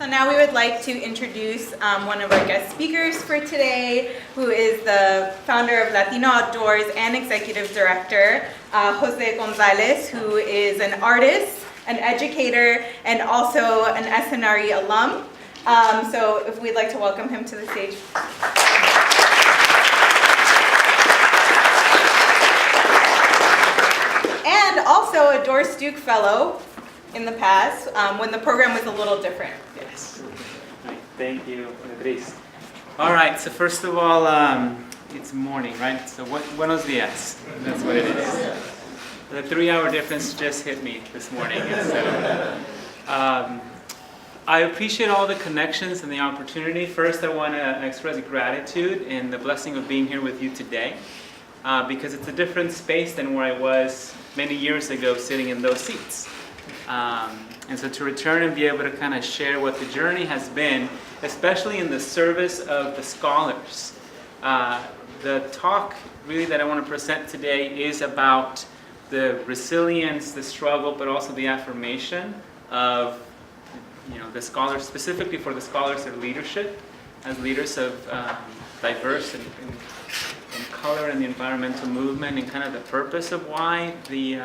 So now we would like to introduce one of our guest speakers for today, who is the founder of Latino Outdoors and executive director, José González, who is an artist, an educator, and also an SNRE alum. So if we'd like to welcome him to the stage. And also a Doris Duke Fellow in the past, when the program was a little different. Yes. Right. Thank you, Doris. All right, so first of all, it's morning, right? So buenos días. That's what it is. The 3-hour difference just hit me this morning. And so, I appreciate all the connections and the opportunity. First, I want to express gratitude and the blessing of being here with you today, because it's a different space than where I was many years ago sitting in those seats. And so to return and be able to kind of share what the journey has been, especially in the service of the scholars. The talk really that I want to present today is about the resilience, the struggle, but also the affirmation of the scholars, specifically for the scholars of leadership, as leaders of diverse and color in the environmental movement, and kind of the purpose of why the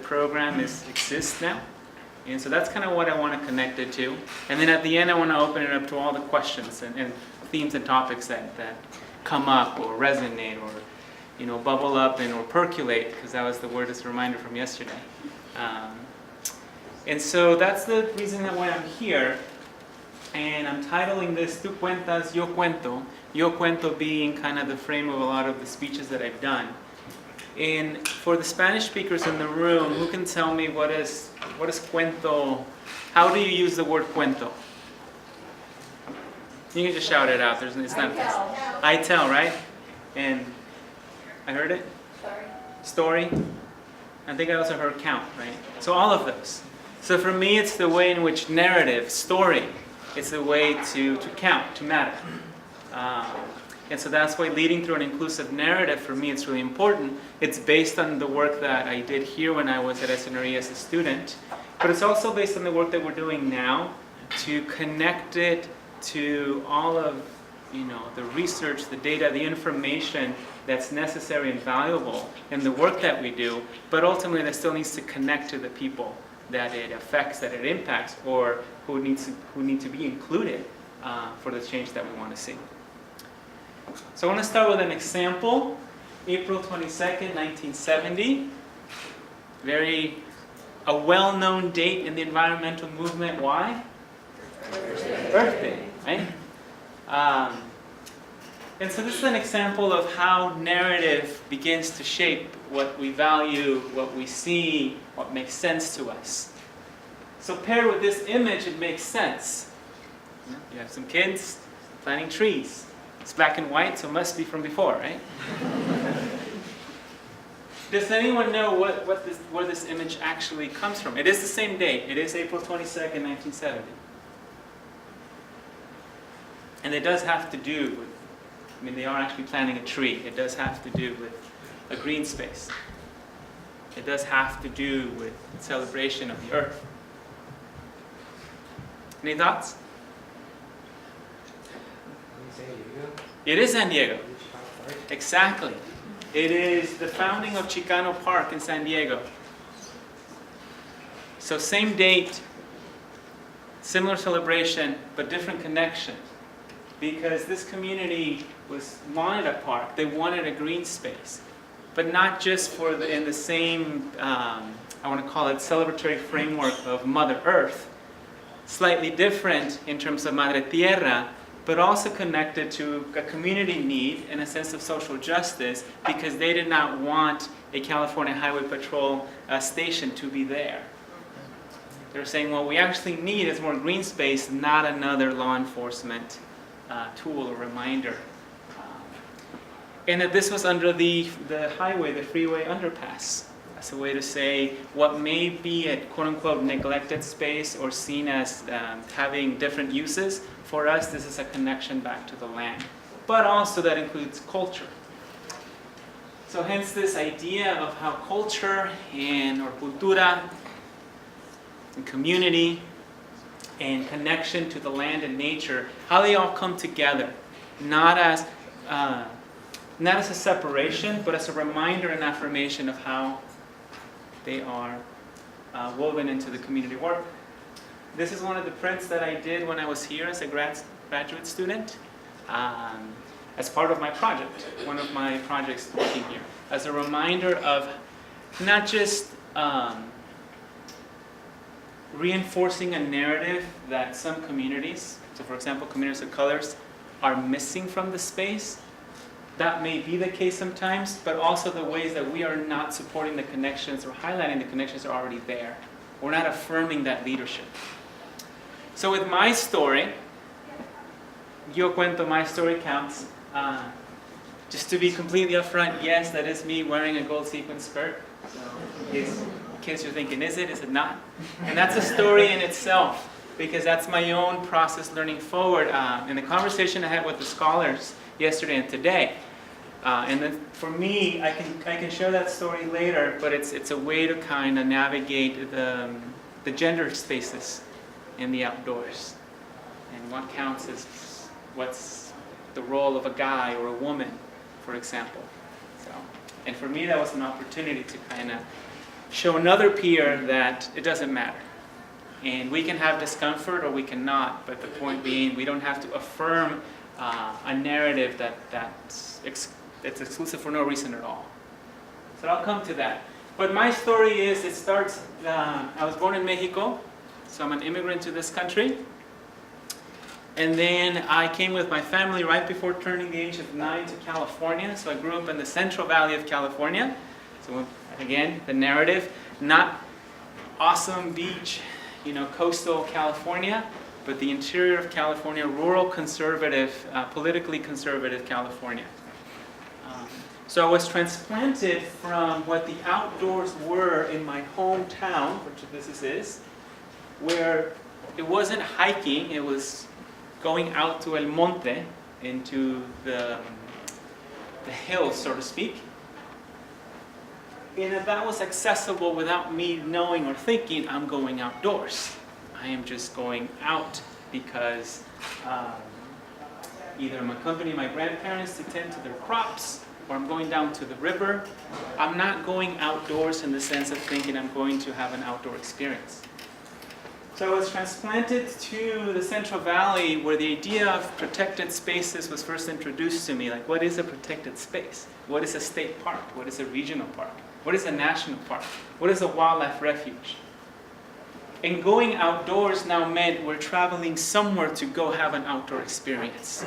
program exists now. And so that's kind of what I want to connect it to. And then at the end, I want to open it up to all the questions and themes and topics that come up or resonate or bubble up or percolate, because that was the word as a reminder from yesterday. And so that's the reason why I'm here. And I'm titling this Tu Cuentas, Yo Cuento. Yo Cuento being kind of the frame of a lot of the speeches that I've done. And for the Spanish speakers in the room, who can tell me what is cuento? How do you use the word cuento? You can just shout it out. It's not. I tell, right? And I heard it. Story. I think I also heard count, right? So all of those. So for me, it's the way in which narrative, story, it's the way to count, to matter. And so that's why leading through an inclusive narrative, for me, it's really important. It's based on the work that I did here when I was at SNRE as a student, but it's also based on the work that we're doing now to connect it to all of the research, the data, the information that's necessary and valuable in the work that we do, but ultimately that still needs to connect to the people that it affects, that it impacts, or who need to be included for the change that we want to see. So I want to start with an example. April 22nd, 1970. A well-known date in the environmental movement. Why? Earth Day, right? And so this is an example of how narrative begins to shape what we value, what we see, what makes sense to us. So paired with this image, it makes sense. You have some kids planting trees. It's black and white, so it must be from before, right? Does anyone know where this image actually comes from? It is the same date. It is April 22nd, 1970. And it does have to do with, they are actually planting a tree. It does have to do with a green space. It does have to do with celebration of the earth. Any thoughts? It is San Diego. Exactly. It is the founding of Chicano Park in San Diego. So same date, similar celebration, but different connection. Because this community wanted a park, they wanted a green space. But not just in the same, I want to call it celebratory framework of Mother Earth. Slightly different in terms of Madre Tierra, but also connected to a community need and a sense of social justice, because they did not want a California Highway Patrol station to be there. They're saying, what we actually need is more green space, not another law enforcement tool or reminder. And that this was under the highway, the freeway underpass. That's a way to say what may be a quote-unquote neglected space or seen as having different uses. For us, this is a connection back to the land. But also that includes culture. So hence this idea of how culture or cultura and community and connection to the land and nature, how they all come together, not as a separation, but as a reminder and affirmation of how they are woven into the community work. This is one of the prints that I did when I was here as a graduate student, as part of my project, one of my projects working here, as a reminder of not just reinforcing a narrative that some communities, so for example communities of colors, are missing from the space. That may be the case sometimes, but also the ways that we are not supporting the connections or highlighting the connections that are already there. We're not affirming that leadership. So with my story, Yo Cuento, my story counts. Just to be completely upfront, yes, that is me wearing a gold sequin skirt. So in case you're thinking, is it not? And that's a story in itself, because that's my own process learning forward. In the conversation I had with the scholars yesterday and today, and then for me, I can share that story later, but it's a way to kind of navigate the gender spaces in the outdoors, and what counts as what's the role of a guy or a woman, for example. So, and for me, that was an opportunity to kind of show another peer that it doesn't matter. And we can have discomfort or we cannot, but the point being, we don't have to affirm a narrative that's exclusive for no reason at all. So I'll come to that. But my story is, it starts, I was born in Mexico, so I'm an immigrant to this country. And then I came with my family right before turning the age of 9 to California. So I grew up in the Central Valley of California. So again, the narrative, not awesome beach, coastal California, but the interior of California, rural conservative, politically conservative California. So I was transplanted from what the outdoors were in my hometown, which this is, where it wasn't hiking, it was going out to El Monte, into the hills, so to speak. And if that was accessible without me knowing or thinking, I'm going outdoors. I am just going out because either I'm accompanying my grandparents to tend to their crops, or I'm going down to the river. I'm not going outdoors in the sense of thinking I'm going to have an outdoor experience. So I was transplanted to the Central Valley, where the idea of protected spaces was first introduced to me. Like, what is a protected space? What is a state park? What is a regional park? What is a national park? What is a wildlife refuge? And going outdoors now meant we're traveling somewhere to go have an outdoor experience.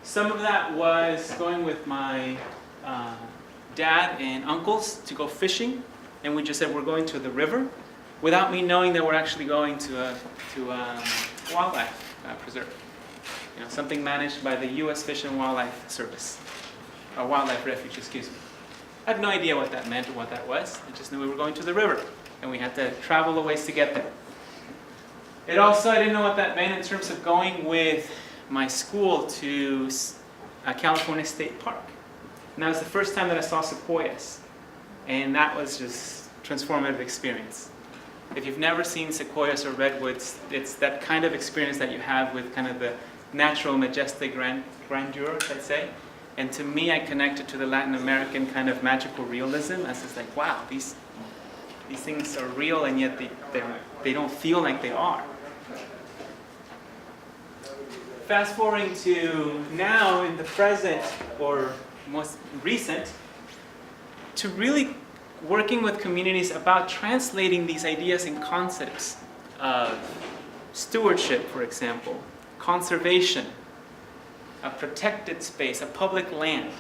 Some of that was going with my dad and uncles to go fishing, and we just said we're going to the river, without me knowing that we're actually going to a wildlife preserve. Something managed by the U.S. Fish and Wildlife Service, or wildlife refuge, excuse me. I had no idea what that meant or what that was. I just knew we were going to the river, and we had to travel a ways to get there. I didn't know what that meant in terms of going with my school to California State Park. And that was the first time that I saw sequoias, and that was just a transformative experience. If you've never seen sequoias or redwoods, it's that kind of experience that you have with kind of the natural, majestic grandeur, let's say. And to me, I connected to the Latin American kind of magical realism, as it's like, wow, these things are real, and yet they don't feel like they are. Fast forwarding to now in the present, or most recent, to really working with communities about translating these ideas and concepts of stewardship, for example, conservation, a protected space, a public land,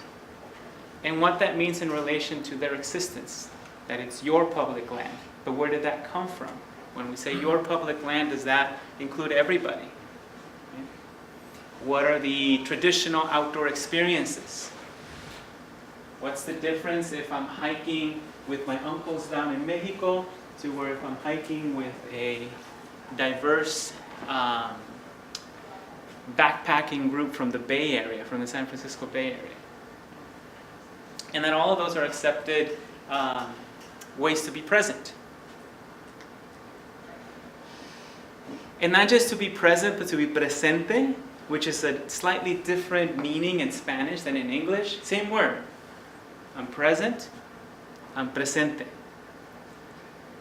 and what that means in relation to their existence, that it's your public land. But where did that come from? When we say your public land, does that include everybody? What are the traditional outdoor experiences? What's the difference if I'm hiking with my uncles down in Mexico to where if I'm hiking with a diverse backpacking group from the Bay Area, from the San Francisco Bay Area? And then all of those are accepted ways to be present. And not just to be present, but to be presente, which is a slightly different meaning in Spanish than in English. Same word. I'm present, I'm presente.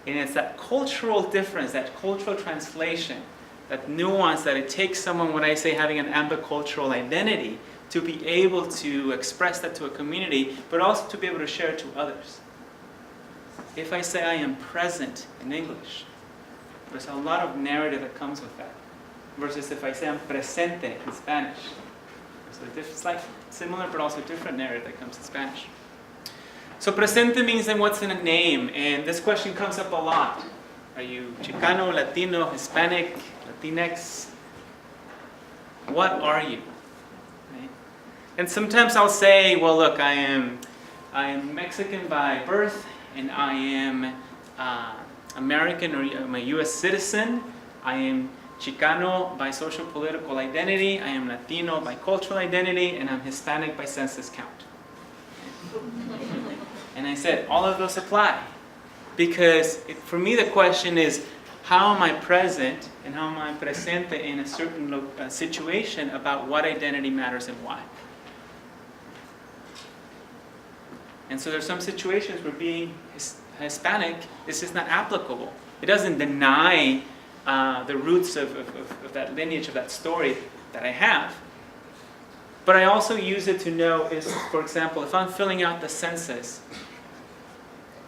And it's that cultural difference, that cultural translation, that nuance that it takes someone, when I say having an ambicultural identity, to be able to express that to a community, but also to be able to share it to others. If I say I am present in English, there's a lot of narrative that comes with that. Versus if I say I'm presente in Spanish. So it's like similar but also different narrative that comes in Spanish. So presente means then what's in a name? And this question comes up a lot. Are you Chicano, Latino, Hispanic, Latinx? What are you? Right? And sometimes I'll say, well look, I am Mexican by birth, and I am American, or I'm a US citizen. I am Chicano by social political identity. I am Latino by cultural identity, and I'm Hispanic by census count. And I said, all of those apply. Because for me the question is, how am I present and how am I presente in a certain situation about what identity matters and why? And so there's some situations where being Hispanic is just not applicable. It doesn't deny the roots of that lineage, of that story that I have. But I also use it to know is, for example, if I'm filling out the census,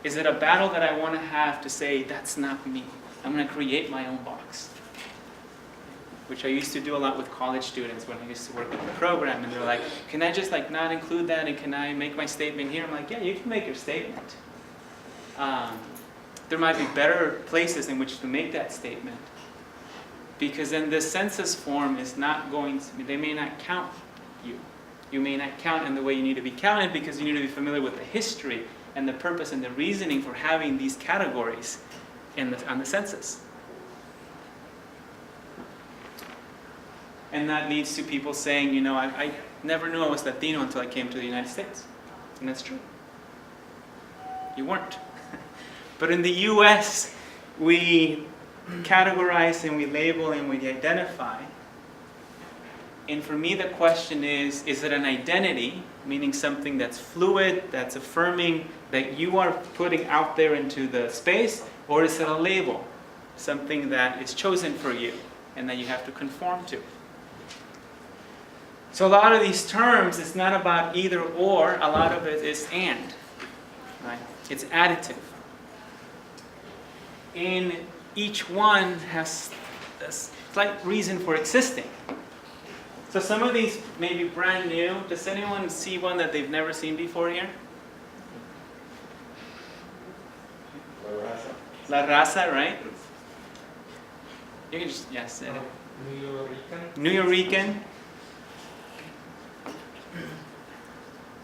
is it a battle that I want to have to say, that's not me? I'm going to create my own box. Which I used to do a lot with college students when I used to work in the program. And they're like, can I just not include that, and can I make my statement here? I'm like, yeah, you can make your statement. There might be better places in which to make that statement. Because then the census form is not going to, they may not count you. You may not count in the way you need to be counted, because you need to be familiar with the history and the purpose and the reasoning for having these categories on the census. And that leads to people saying, you know, I never knew I was Latino until I came to the United States. And that's true. You weren't. But in the US, we categorize and we label and we identify. And for me, the question is it an identity, meaning something that's fluid, that's affirming, that you are putting out there into the space, or is it a label, something that is chosen for you and that you have to conform to? So a lot of these terms, it's not about either or, a lot of it is and. Right? It's additive. And each one has a slight reason for existing. So some of these may be brand new. Does anyone see one that they've never seen before here? La raza, right? You can just, yes, say it. New Yorican.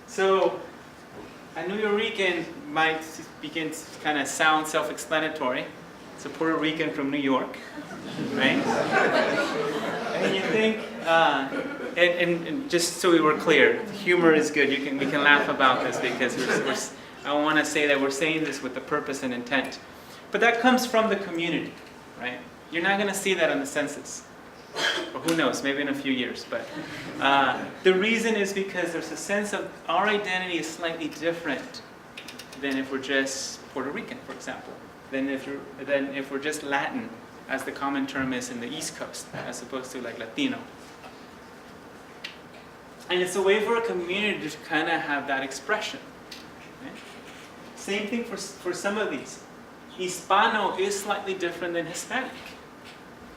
So, a New Yorican might begin to kind of sound self-explanatory. It's a Puerto Rican from New York, right? And you think, and just so we were clear, humor is good. We can laugh about this because I want to say that we're saying this with the purpose and intent. But that comes from the community, right? You're not going to see that on the census. Or who knows, maybe in a few years. But the reason is because there's a sense of our identity is slightly different than if we're just Puerto Rican, for example. Than if we're just Latin, as the common term is in the East Coast, as opposed to like Latino. And it's a way for a community to kind of have that expression. Right? Same thing for some of these. Hispano is slightly different than Hispanic.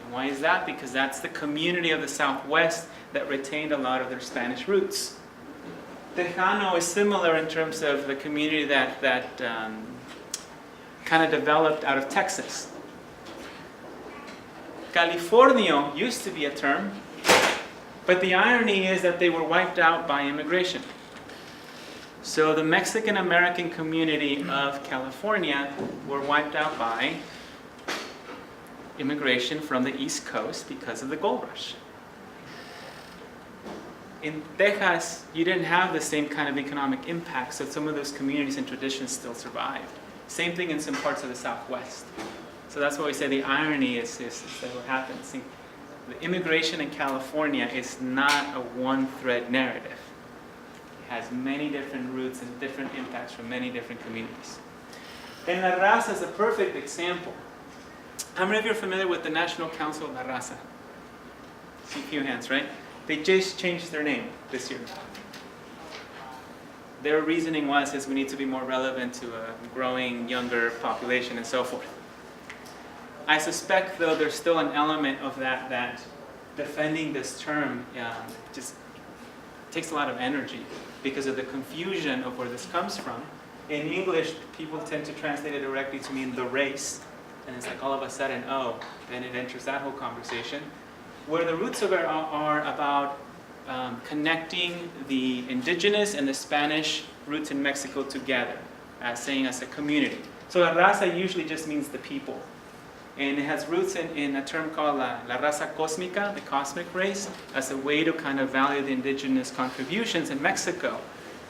And why is that? Because that's the community of the Southwest that retained a lot of their Spanish roots. Tejano is similar in terms of the community that kind of developed out of Texas. Californio used to be a term, but the irony is that they were wiped out by immigration. So the Mexican-American community of California were wiped out by immigration from the East Coast because of the gold rush. In Texas, you didn't have the same kind of economic impact, so some of those communities and traditions still survived. Same thing in some parts of the Southwest. So that's why we say the irony is that what happens. See, the immigration in California is not a one-thread narrative. It has many different roots and different impacts from many different communities. And La Raza is a perfect example. How many of you are familiar with the National Council of La Raza? See a few hands, right? They just changed their name this year. Their reasoning was we need to be more relevant to a growing younger population and so forth. I suspect, though, there's still an element of that defending this term just takes a lot of energy because of the confusion of where this comes from. In English, people tend to translate it directly to mean the race, and it's like all of a sudden, oh, then it enters that whole conversation. Where the roots of it are about connecting the indigenous and the Spanish roots in Mexico together, as a community. So la raza usually just means the people. And it has roots in a term called la raza cósmica, the cosmic race, as a way to kind of value the indigenous contributions in Mexico,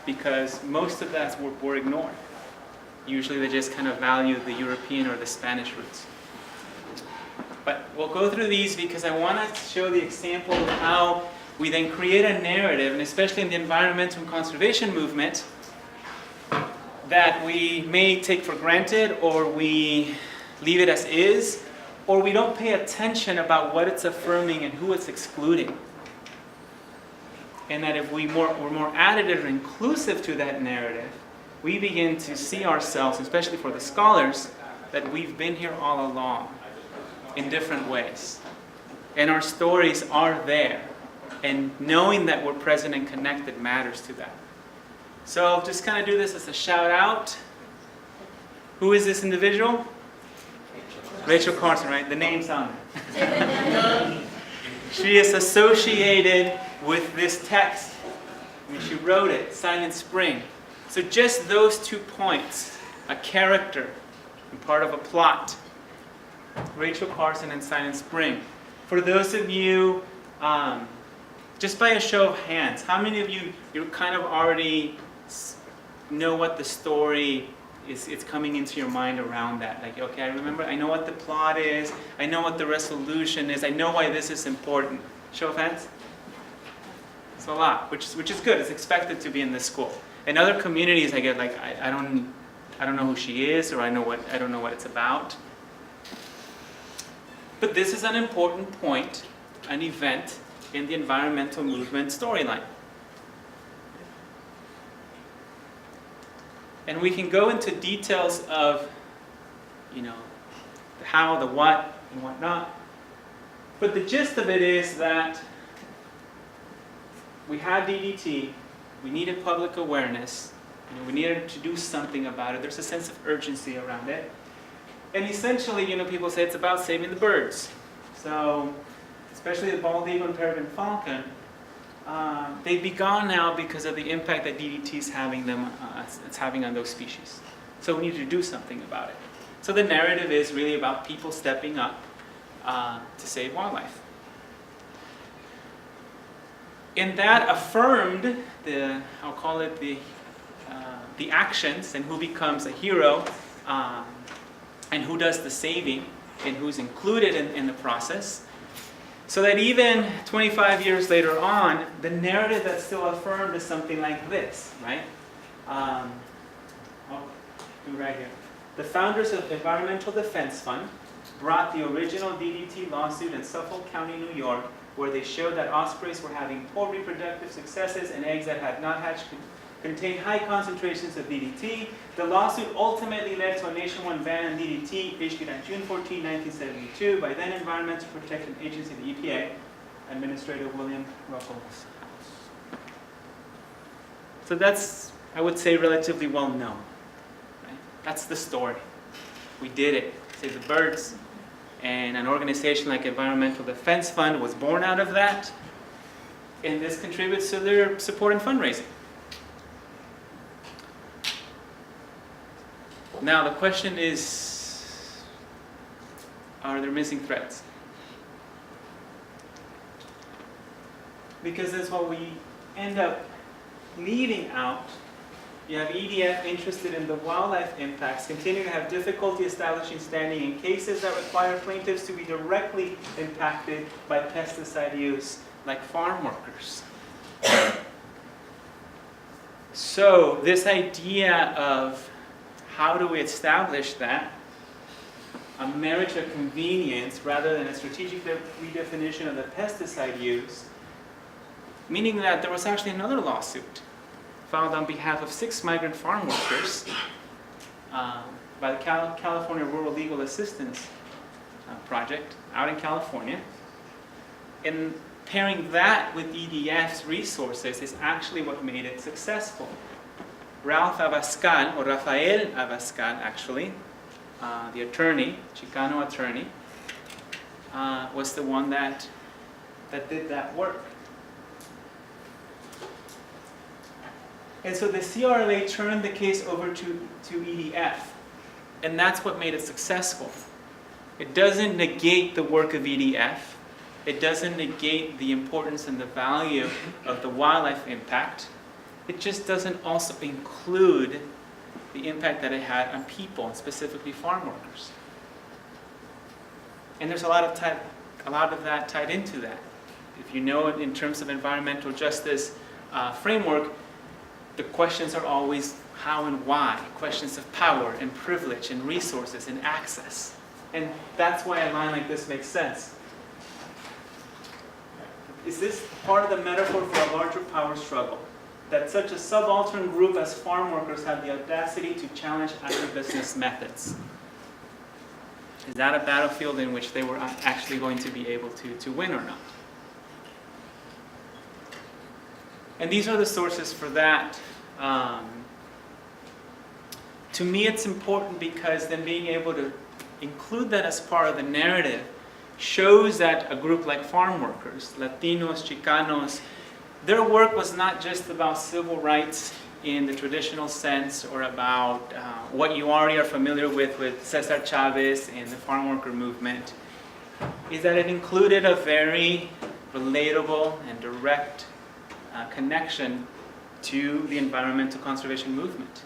because most of that were ignored. Usually they just kind of value the European or the Spanish roots. But we'll go through these because I want to show the example of how we then create a narrative, and especially in the environmental and conservation movement, that we may take for granted, or we leave it as is, or we don't pay attention about what it's affirming and who it's excluding. And that if we're more additive or inclusive to that narrative, we begin to see ourselves, especially for the scholars, that we've been here all along in different ways. And our stories are there. And knowing that we're present and connected matters to that. So I'll just kind of do this as a shout out. Who is this individual? Rachel Carson, right? The name's on it. She is associated with this text. I mean, she wrote it, Silent Spring. So just those 2 points, a character and part of a plot. Rachel Carson and Silent Spring. For those of you, just by a show of hands, how many of you kind of already know what the story is? It's coming into your mind around that. Like, okay, I know what the plot is. I know what the resolution is. I know why this is important. Show of hands? It's a lot, which is good. It's expected to be in this school. In other communities, I get like, I don't know who she is, or I don't know what it's about. But this is an important point, an event in the environmental movement storyline. And we can go into details of, the how, the what, and whatnot. But the gist of it is that we had DDT, we needed public awareness, we needed to do something about it. There's a sense of urgency around it. And essentially, people say it's about saving the birds. So, especially the bald eagle and peregrine falcon, they've be gone now because of the impact that DDT is having it's having on those species. So we need to do something about it. So the narrative is really about people stepping up to save wildlife. And that affirmed I'll call it the actions, and who becomes a hero, and who does the saving, and who's included in the process. So that even 25 years later on, the narrative that's still affirmed is something like this, right? I'll do right here. The founders of Environmental Defense Fund brought the original DDT lawsuit in Suffolk County, New York, where they showed that ospreys were having poor reproductive successes and eggs that had not hatched contained high concentrations of DDT. The lawsuit ultimately led to a nationwide ban on DDT issued on June 14, 1972 by then Environmental Protection Agency, the EPA, Administrator William Ruckelshaus. So that's, I would say, relatively well known. Right? That's the story. We did it. Save the birds. And an organization like Environmental Defense Fund was born out of that. And this contributes to their support and fundraising. Now the question is, are there missing threads? Because that's what we end up leaving out You have EDF interested in the wildlife impacts, continuing to have difficulty establishing standing in cases that require plaintiffs to be directly impacted by pesticide use, like farm workers. So this idea of how do we establish that, a marriage of convenience rather than a strategic redefinition of the pesticide use, meaning that there was actually another lawsuit filed on behalf of 6 migrant farm workers by the California Rural Legal Assistance Project out in California. And pairing that with EDF's resources is actually what made it successful. Ralph Abascal, or Rafael Abascal actually, the attorney, Chicano attorney, was the one that did that work. And so the CRLA turned the case over to EDF, and that's what made it successful. It doesn't negate the work of EDF. It doesn't negate the importance and the value of the wildlife impact. It just doesn't also include the impact that it had on people, and specifically farm workers. And there's a lot of that tied into that. If you know it in terms of environmental justice framework, the questions are always how and why, questions of power and privilege and resources and access. And that's why a line like this makes sense. Is this part of the metaphor for a larger power struggle? That such a subaltern group as farm workers have the audacity to challenge agribusiness methods? Is that a battlefield in which they were actually going to be able to win or not? And these are the sources for that. To me, it's important because then being able to include that as part of the narrative shows that a group like farm workers, Latinos, Chicanos, their work was not just about civil rights in the traditional sense or about what you already are familiar with Cesar Chavez and the farm worker movement, is that it included a very relatable and direct connection to the environmental conservation movement.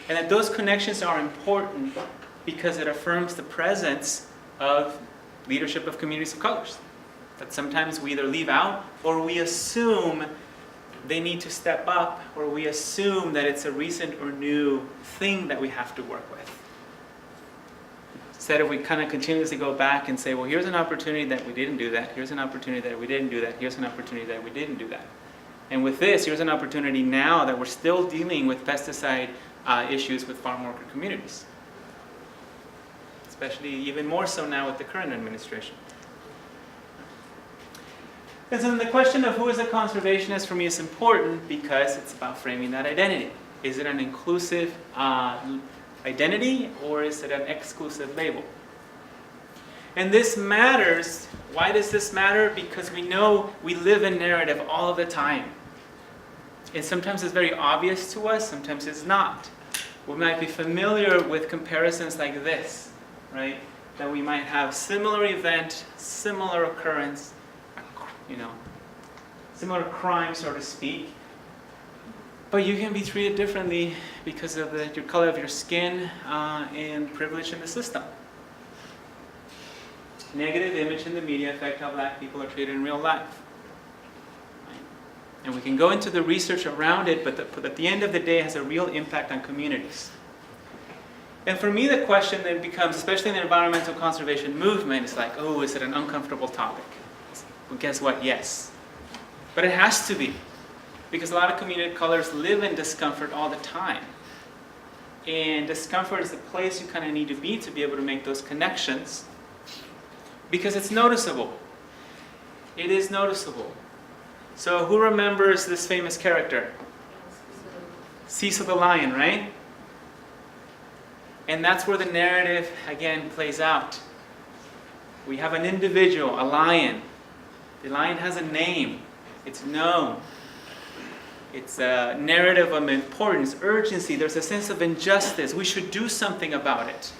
And that those connections are important because it affirms the presence of leadership of communities of colors that sometimes we either leave out or we assume they need to step up, or we assume that it's a recent or new thing that we have to work with. Instead of we kind of continuously go back and say, well, here's an opportunity that we didn't do that, here's an opportunity that we didn't do that, here's an opportunity that we didn't do that. And with this, here's an opportunity now that we're still dealing with pesticide issues with farm worker communities. Especially even more so now with the current administration. And so then the question of who is a conservationist for me is important because it's about framing that identity. Is it an inclusive identity or is it an exclusive label? And this matters. Why does this matter? Because we know we live in narrative all of the time. And sometimes it's very obvious to us, sometimes it's not. We might be familiar with comparisons like this, right? That we might have similar event, similar occurrence, similar crime, so to speak. But you can be treated differently because of your color of your skin and privilege in the system. Negative image in the media affect how black people are treated in real life. Right? And we can go into the research around it, but at the end of the day, it has a real impact on communities. And for me, the question then becomes, especially in the environmental conservation movement, it's like, oh, is it an uncomfortable topic? Well, guess what? Yes. But it has to be. Because a lot of community of colors live in discomfort all the time. And discomfort is the place you kind of need to be able to make those connections. Because it's noticeable. It is noticeable. So who remembers this famous character? Cecil the Lion, right? And that's where the narrative, again, plays out. We have an individual, a lion. The lion has a name. It's known. It's a narrative of importance, urgency. There's a sense of injustice. We should do something about it.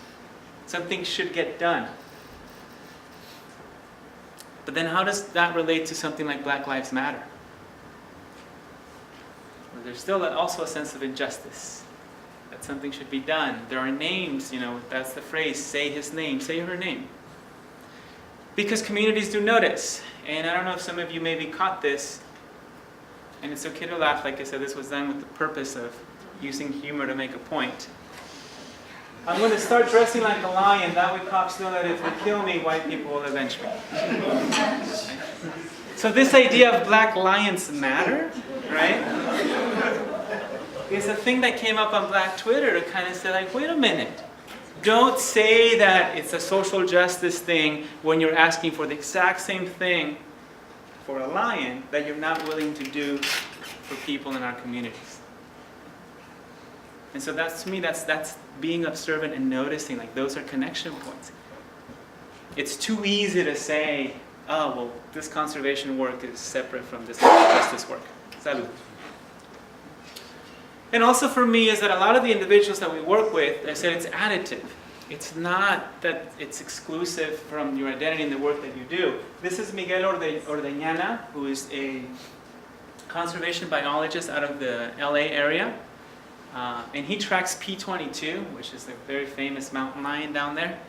Something should get done. But then how does that relate to something like Black Lives Matter? There's still also a sense of injustice, that something should be done. There are names, that's the phrase, say his name, say her name. Because communities do notice. And I don't know if some of you maybe caught this, and it's okay to laugh. Like I said, this was done with the purpose of using humor to make a point. I'm going to start dressing like a lion. That way cops know that if they kill me, white people will avenge me. So this idea of black lions matter, right? It's a thing that came up on Black Twitter to kind of say, like, wait a minute. Don't say that it's a social justice thing when you're asking for the exact same thing for a lion that you're not willing to do for people in our communities. And so that's, to me, that's being observant and noticing, like, those are connection points. It's too easy to say, oh, well, this conservation work is separate from this justice work. Salud. And also for me is that a lot of the individuals that we work with, I said it's additive. It's not that it's exclusive from your identity and the work that you do. This is Miguel Ordeñana, who is a conservation biologist out of the LA area. And he tracks P22, which is a very famous mountain lion down there.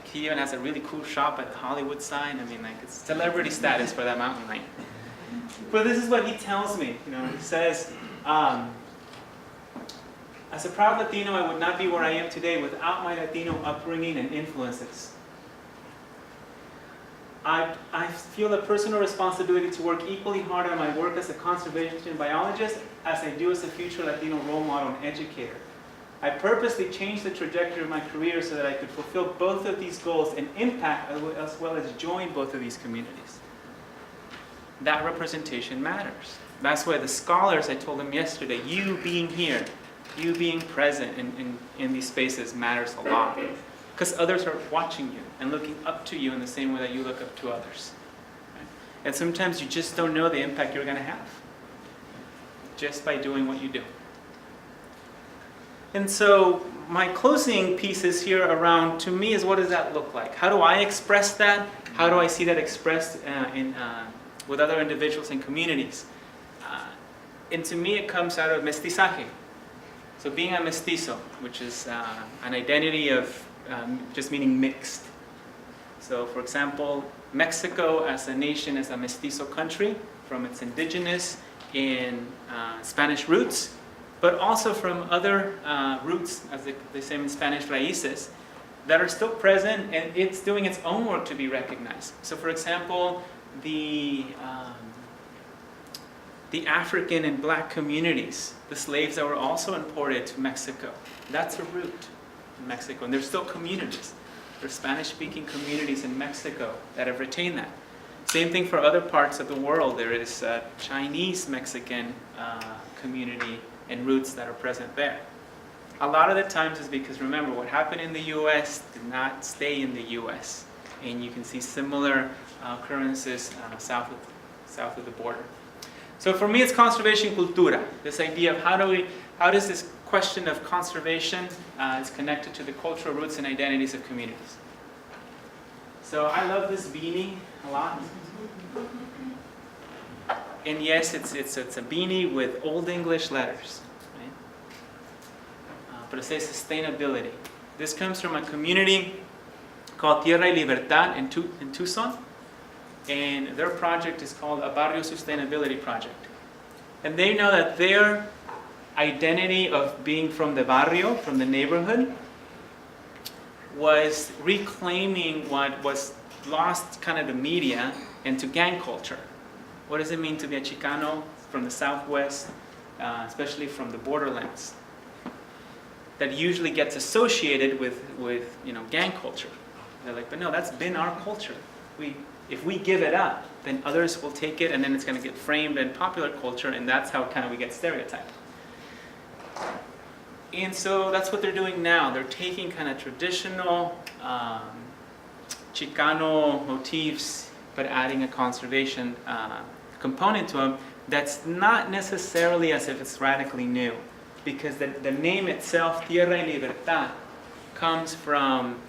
He even has a really cool shop at the Hollywood sign. I mean, like, it's celebrity status for that mountain lion. But this is what he tells me. He says, as a proud Latino, I would not be where I am today without my Latino upbringing and influences. I feel a personal responsibility to work equally hard on my work as a conservation biologist as I do as a future Latino role model and educator. I purposely changed the trajectory of my career so that I could fulfill both of these goals and impact as well as join both of these communities. That representation matters. That's why the scholars, I told them yesterday, you being here, you being present in these spaces matters a lot. Because others are watching you and looking up to you in the same way that you look up to others. Right? And sometimes you just don't know the impact you're going to have just by doing what you do. And so my closing pieces here around, to me, is what does that look like? How do I express that? How do I see that expressed with other individuals and communities? And to me, it comes out of mestizaje. So being a mestizo, which is an identity of just meaning mixed. So for example, Mexico as a nation is a mestizo country from its indigenous and Spanish roots, but also from other roots, as they say in Spanish, raíces, that are still present, and it's doing its own work to be recognized. So for example, the African and black communities, the slaves that were also imported to Mexico, that's a root in Mexico, and there's still communities. There's Spanish-speaking communities in Mexico that have retained that. Same thing for other parts of the world. There is a Chinese-Mexican community and roots that are present there. A lot of the times is because, remember, what happened in the U.S. did not stay in the U.S. And you can see similar occurrences south of the border. So for me, it's conservation cultura. This idea of how does this question of conservation is connected to the cultural roots and identities of communities. So I love this beanie a lot. And yes, it's a beanie with Old English letters. Right? But it says sustainability. This comes from a community called Tierra y Libertad in Tucson. And their project is called a Barrio Sustainability Project. And they know that their identity of being from the barrio, from the neighborhood, was reclaiming what was lost kind of to media and to gang culture. What does it mean to be a Chicano from the Southwest, especially from the borderlands? That usually gets associated with gang culture. They're like, but no, that's been our culture. If we give it up, then others will take it, and then it's going to get framed in popular culture, and that's how kind of we get stereotyped. And so that's what they're doing now. They're taking kind of traditional Chicano motifs, but adding a conservation component to them that's not necessarily as if it's radically new. Because the name itself, Tierra y Libertad, comes from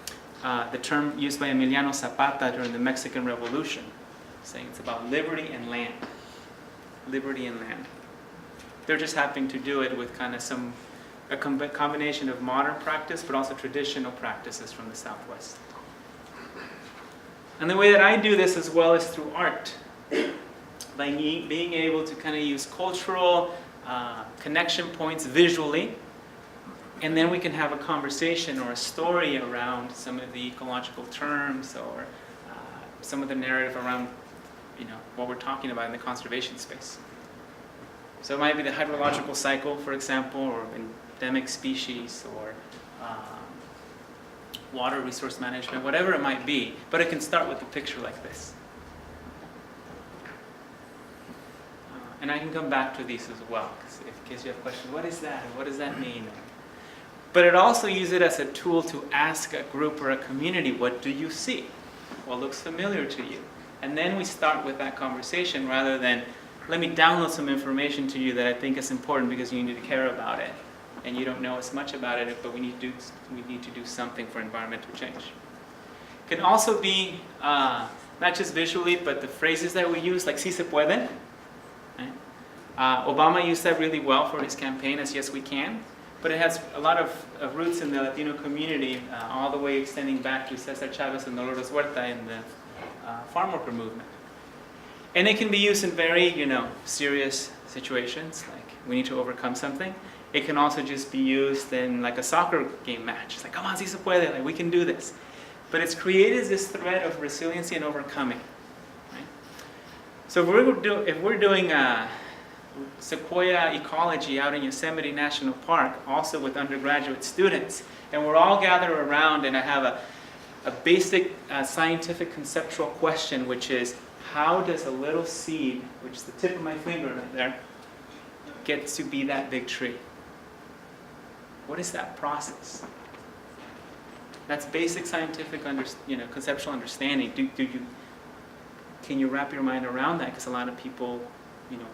the term used by Emiliano Zapata during the Mexican Revolution, saying it's about liberty and land. Liberty and land. They're just happening to do it with kind of a combination of modern practice, but also traditional practices from the Southwest. And the way that I do this as well is through art. By being able to kind of use cultural connection points visually, and then we can have a conversation or a story around some of the ecological terms or some of the narrative around what we're talking about in the conservation space. So it might be the hydrological cycle, for example, or endemic species, or water resource management, whatever it might be, but it can start with a picture like this. And I can come back to these as well, in case you have questions. What is that? What does that mean? But it also uses it as a tool to ask a group or a community, what do you see? What looks familiar to you? And then we start with that conversation rather than, let me download some information to you that I think is important because you need to care about it. And you don't know as much about it, but we need to do something for environmental change. It can also be, not just visually, but the phrases that we use, like si se puede. Right? Obama used that really well for his campaign as yes we can. But it has a lot of roots in the Latino community, all the way extending back to Cesar Chavez and Dolores Huerta in the farm worker movement. And it can be used in very, serious situations, like we need to overcome something. It can also just be used in like a soccer game match. It's like, come on, si se puede, like we can do this. But it's created this thread of resiliency and overcoming. Right? So if we're doing sequoia ecology out in Yosemite National Park, also with undergraduate students, and we're all gathered around, and I have a basic scientific conceptual question, which is, how does a little seed, which is the tip of my finger right there, get to be that big tree? What is that process? That's basic scientific conceptual understanding. Can you wrap your mind around that? Because a lot of people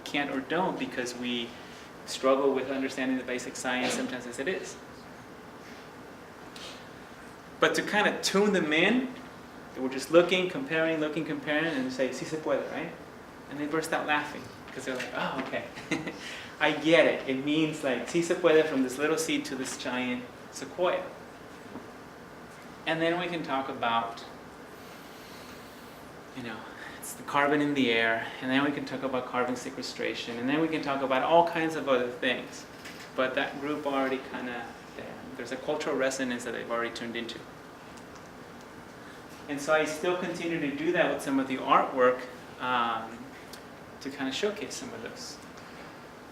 can't or don't, because we struggle with understanding the basic science sometimes as it is. But to kind of tune them in, we're just comparing, and say, si se puede, right? And they burst out laughing, because they're like, oh, okay. I get it. It means like, si se puede from this little seed to this giant sequoia. And then we can talk about, it's the carbon in the air, and then we can talk about carbon sequestration, and then we can talk about all kinds of other things. But that group already there's a cultural resonance that they've already tuned into. And so I still continue to do that with some of the artwork to kind of showcase some of those.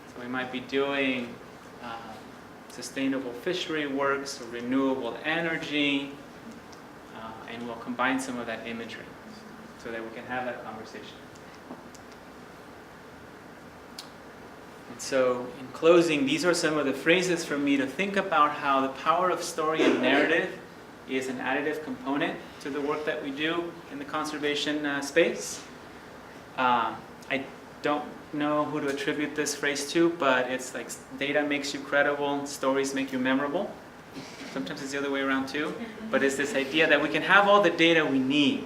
So we might be doing sustainable fishery works or renewable energy, and we'll combine some of that imagery so that we can have that conversation. And so in closing, these are some of the phrases for me to think about how the power of story and narrative is an additive component to the work that we do in the conservation space. I don't know who to attribute this phrase to, but it's like data makes you credible, stories make you memorable. Sometimes it's the other way around too, but it's this idea that we can have all the data we need,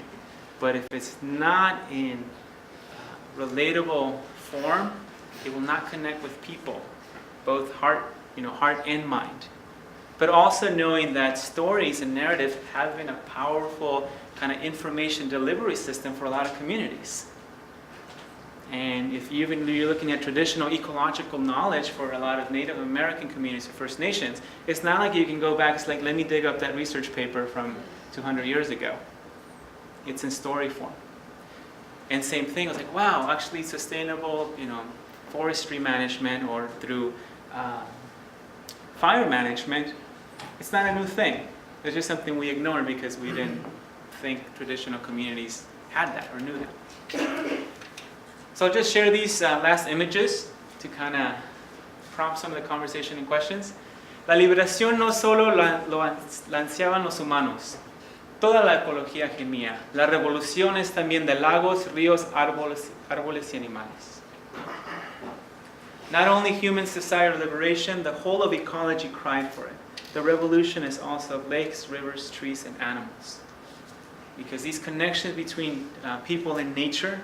but if it's not in relatable form, it will not connect with people, both heart and mind. But also knowing that stories and narrative have been a powerful kind of information delivery system for a lot of communities. And if you're looking at traditional ecological knowledge for a lot of Native American communities or First Nations, it's not like you can go back, it's like, let me dig up that research paper from 200 years ago. It's in story form. And same thing, I was like, wow, actually sustainable, forestry management or through fire management, it's not a new thing. It's just something we ignore because we didn't think traditional communities had that or knew that. So I'll just share these last images to kind of prompt some of the conversation and questions. La liberación no solo lo ansiaban los humanos, toda la ecología gemía. La revolución es también de lagos, ríos, árboles y animales. Not only humans desired liberation, the whole of ecology cried for it. The revolution is also of lakes, rivers, trees, and animals. Because these connections between people and nature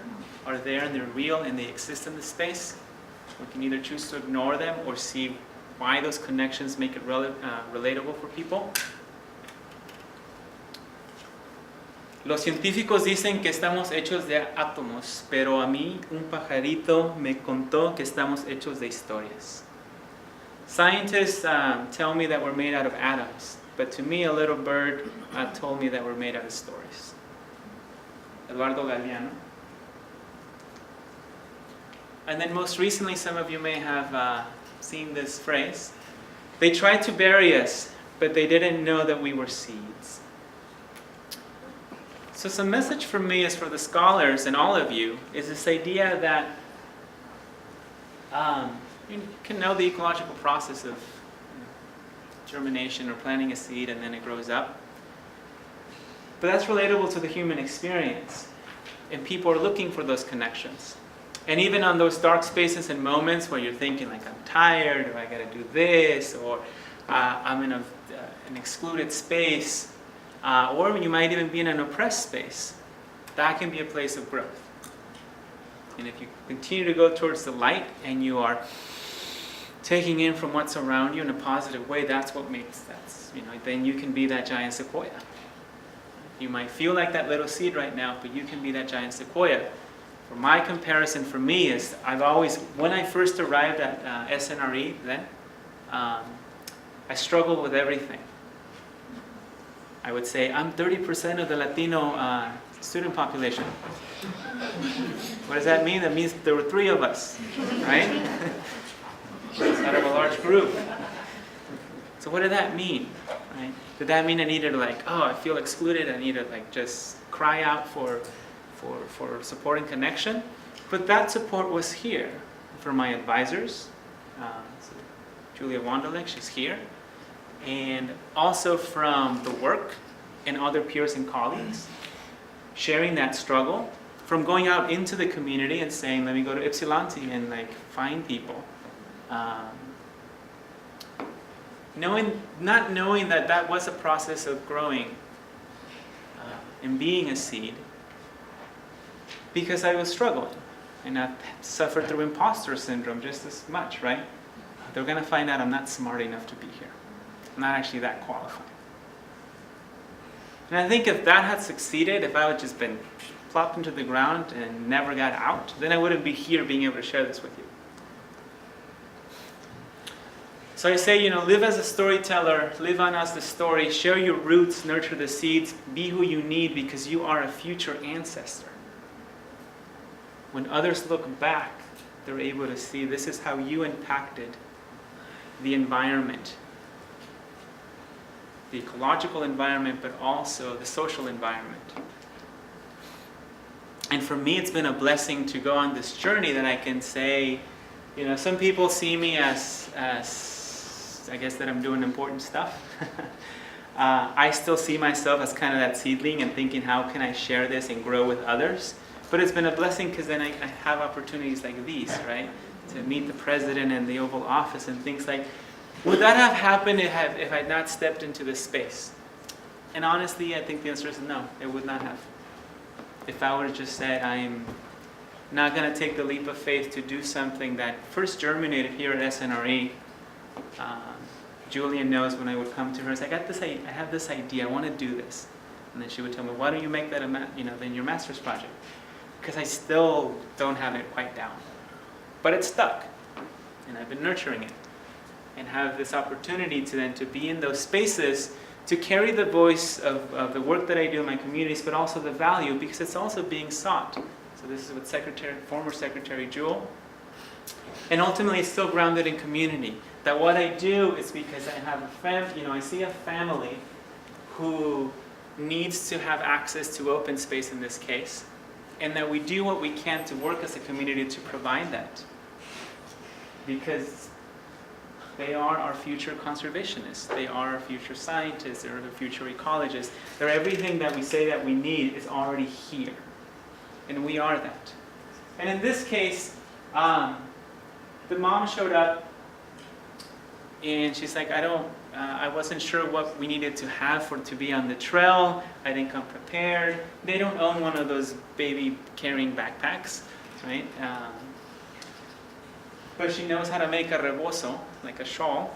are there and they're real and they exist in the space. We can either choose to ignore them or see why those connections make it relatable for people. Los científicos dicen que estamos hechos de átomos, pero a mí un pajarito me contó que estamos hechos de historias. Scientists tell me that we're made out of atoms, but to me a little bird told me that we're made out of stories. Eduardo Galeano. And then most recently, some of you may have seen this phrase. They tried to bury us, but they didn't know that we were seeds. So some message from me is for the scholars and all of you, is this idea that you can know the ecological process of germination or planting a seed and then it grows up. But that's relatable to the human experience. And people are looking for those connections. And even on those dark spaces and moments where you're thinking like, I'm tired, or I gotta do this, or I'm in an excluded space, or you might even be in an oppressed space, that can be a place of growth. And if you continue to go towards the light and you are taking in from what's around you in a positive way, that's what makes sense. Then you can be that giant sequoia. You might feel like that little seed right now, but you can be that giant sequoia. For my comparison for me is, when I first arrived at SNRE then, I struggled with everything. I would say I'm 30% of the Latino student population. What does that mean? That means there were 3 of us, right? Out of a large group. So what did that mean? Right? Did that mean I needed to I feel excluded, I need to just cry out for support and connection? But that support was here from my advisors. So Julia Wondolek, she's here. And also from the work and other peers and colleagues, sharing that struggle, from going out into the community and saying, let me go to Ypsilanti and find people. Not knowing that was a process of growing and being a seed, because I was struggling and I suffered through imposter syndrome just as much, right? They're going to find out I'm not smart enough to be here. I'm not actually that qualified. And I think if that had succeeded, if I had just been plopped into the ground and never got out, then I wouldn't be here being able to share this with you. So I say, live as a storyteller, live on as the story, share your roots, nurture the seeds, be who you need because you are a future ancestor. When others look back, they're able to see this is how you impacted the environment, the ecological environment, but also the social environment. And for me, it's been a blessing to go on this journey that I can say, some people see me as I guess that I'm doing important stuff. I still see myself as kind of that seedling and thinking, how can I share this and grow with others? But it's been a blessing because then I have opportunities like these, right? To meet the president and the Oval Office and things like, would that have happened if I had not stepped into this space? And honestly, I think the answer is no, it would not have. If I would have just said, I'm not going to take the leap of faith to do something that first germinated here at SNRE. Julian knows when I would come to her, I have this idea, I want to do this. And then she would tell me, why don't you make that then your master's project? Because I still don't have it quite down. But it's stuck. And I've been nurturing it. And have this opportunity to be in those spaces to carry the voice of the work that I do in my communities, but also the value, because it's also being sought. So this is with former Secretary Jewell. And ultimately, it's still grounded in community. That what I do is because I have I see a family who needs to have access to open space in this case, and that we do what we can to work as a community to provide that. Because they are our future conservationists. They are our future scientists. They're the future ecologists. They're everything that we say that we need is already here. And we are that. And in this case, the mom showed up and she's like, I wasn't sure what we needed to have to be on the trail. I didn't come prepared. They don't own one of those baby carrying backpacks, right? but she knows how to make a rebozo, like a shawl.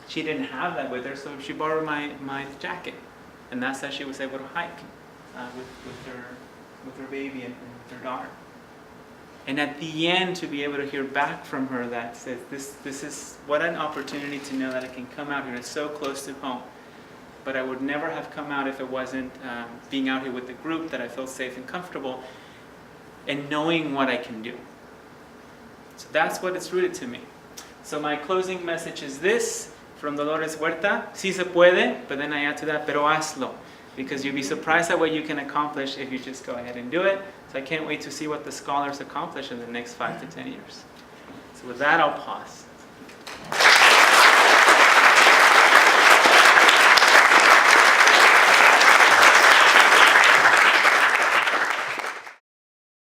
She didn't have that with her, so she borrowed my jacket. And that's how she was able to hike with her baby and with her daughter. And at the end, to be able to hear back from her that says, this is what an opportunity to know that I can come out here. It's so close to home. But I would never have come out if it wasn't being out here with the group, that I felt safe and comfortable, and knowing what I can do. So that's what it's rooted to me. So my closing message is this, from Dolores Huerta: sí se puede, but then I add to that, pero hazlo. Because you'll be surprised at what you can accomplish if you just go ahead and do it. So I can't wait to see what the scholars accomplish in the next 5 to 10 years. So with that, I'll pause.